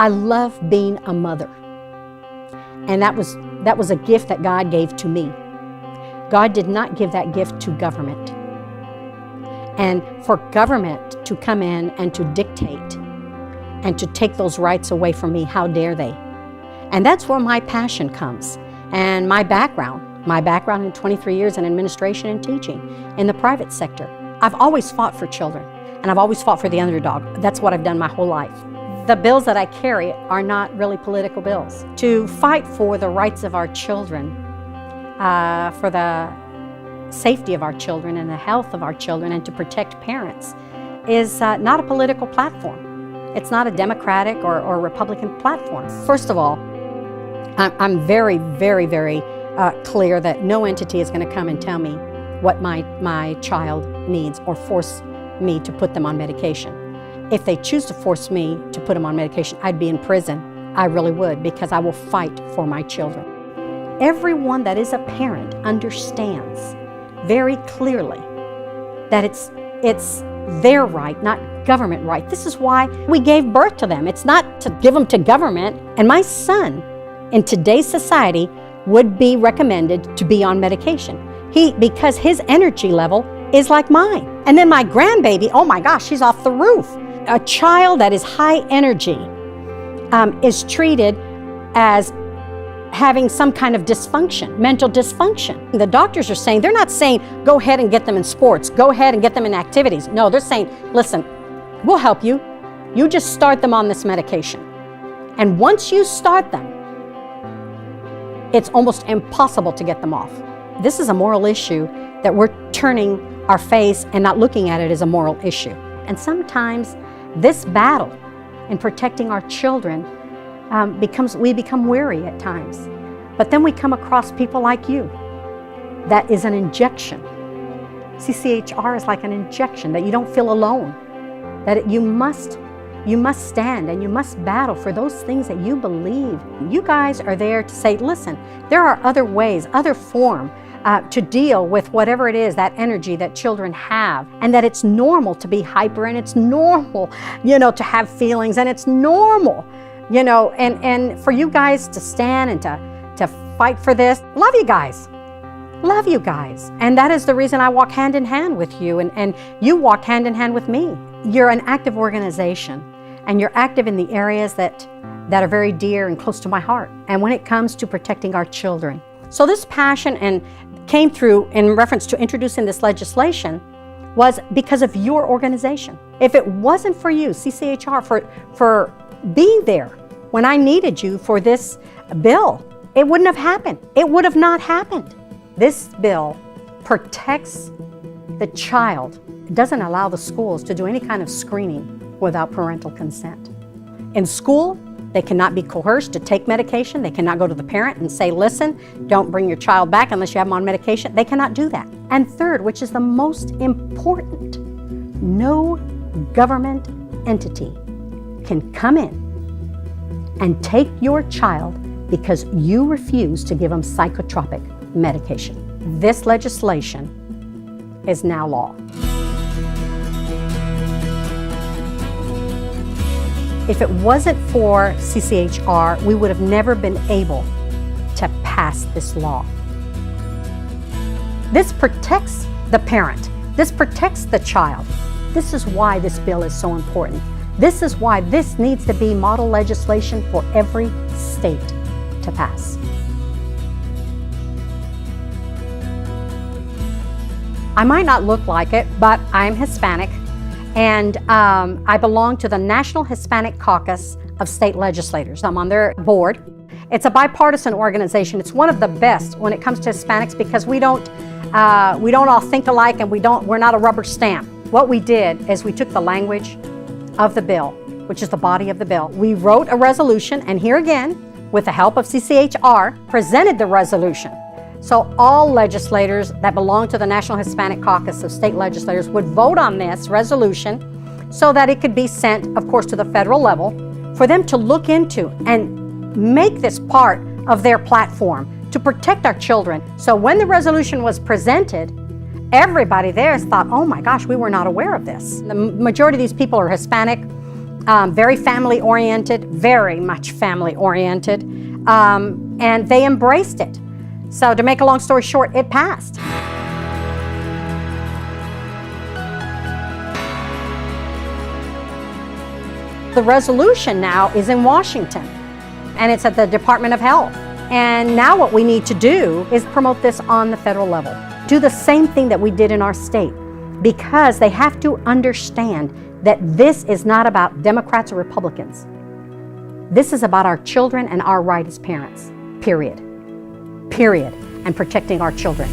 I love being a mother. And that was a gift that God gave to me. God did not give that gift to government. And for government to come in and to dictate and to take those rights away from me, how dare they? And that's where my passion comes. And my background in 23 years in administration and teaching in the private sector. I've always fought for children, and I've always fought for the underdog. That's what I've done my whole life. The bills that I carry are not really political bills. To fight for the rights of our children, for the safety of our children and the health of our children, and to protect parents is not a political platform. It's not a Democratic or Republican platform. First of all, I'm very, very, very clear that no entity is going to come and tell me what my child needs or force me to put them on medication. If they choose to force me to put them on medication, I'd be in prison. I really would, because I will fight for my children. Everyone that is a parent understands very clearly that it's their right, not government right. This is why we gave birth to them. It's not to give them to government. And my son, in today's society, would be recommended to be on medication. Because his energy level is like mine. And then my grandbaby, oh my gosh, she's off the roof. A child that is high energy is treated as having some kind of dysfunction, mental dysfunction. The doctors are saying, they're not saying, go ahead and get them in sports, go ahead and get them in activities. No, they're saying, listen, we'll help you. You just start them on this medication. And once you start them, it's almost impossible to get them off. This is a moral issue that we're turning our face and not looking at it as a moral issue. And sometimes this battle in protecting our children we become weary at times. But then we come across people like you. That is an injection. CCHR is like an injection, that you don't feel alone. That you must stand and you must battle for those things that you believe. You guys are there to say, listen, there are other ways, other form to deal with whatever it is, that energy that children have, and that it's normal to be hyper, and it's normal, to have feelings, and it's normal, and for you guys to stand and to fight for this. Love you guys. Love you guys. And that is the reason I walk hand in hand with you, and you walk hand in hand with me. You're an active organization, and you're active in the areas that are very dear and close to my heart. And when it comes to protecting our children. So this passion came through in reference to introducing this legislation was because of your organization. If it wasn't for you, CCHR, for being there when I needed you for this bill, it wouldn't have happened. It would have not happened. This bill protects the child. It doesn't allow the schools to do any kind of screening without parental consent. In school, they cannot be coerced to take medication. They cannot go to the parent and say, listen, don't bring your child back unless you have them on medication. They cannot do that. And third, which is the most important, no government entity can come in and take your child because you refuse to give them psychotropic medication. This legislation is now law. If it wasn't for CCHR, we would have never been able to pass this law. This protects the parent. This protects the child. This is why this bill is so important. This is why this needs to be model legislation for every state to pass. I might not look like it, but I'm Hispanic. And I belong to the National Hispanic Caucus of State Legislators. I'm on their board. It's a bipartisan organization. It's one of the best when it comes to Hispanics because we don't all think alike, and we're not a rubber stamp. What we did is we took the language of the bill, which is the body of the bill. We wrote a resolution, and here again, with the help of CCHR, presented the resolution. So all legislators that belong to the National Hispanic Caucus of State Legislators would vote on this resolution so that it could be sent, of course, to the federal level for them to look into and make this part of their platform to protect our children. So when the resolution was presented, everybody there thought, oh my gosh, we were not aware of this. The majority of these people are Hispanic, very family-oriented, very much family-oriented, and they embraced it. So to make a long story short, it passed. The resolution now is in Washington, and it's at the Department of Health. And now what we need to do is promote this on the federal level. Do the same thing that we did in our state, because they have to understand that this is not about Democrats or Republicans. This is about our children and our right as parents, period. Period. And protecting our children.